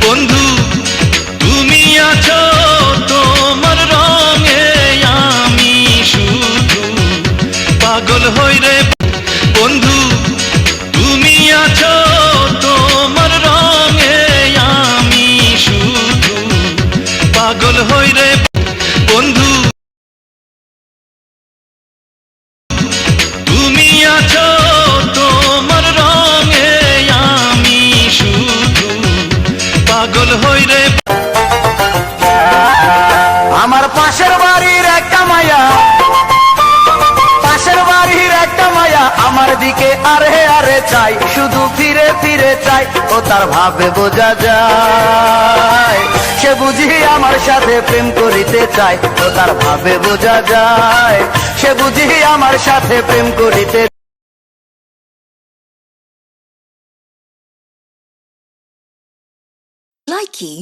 বন্ধু তুমি আছো তোমার রঙে, আমি শুধু পাগল হই রে। বন্ধু তুমি আছো তোমার রঙে, আমি শুধু পাগল হই রে। বন্ধু তুমি আছো তোমার রঙে, আমি শুধু পাগল হই রে। আমার পাশের বাড়ির একটা মায়া, পাশের বাড়ির একটা মায়া আমার দিকে আরে আরে চাই, শুধু ফিরে ফিরে চাই। ও তার ভাবে বোঝা যায় সে বুঝি আমার সাথে প্রেম করিতে চায়। ও তার ভাবে বোঝা যায় সে বুঝি আমার সাথে প্রেম করিতে। Likey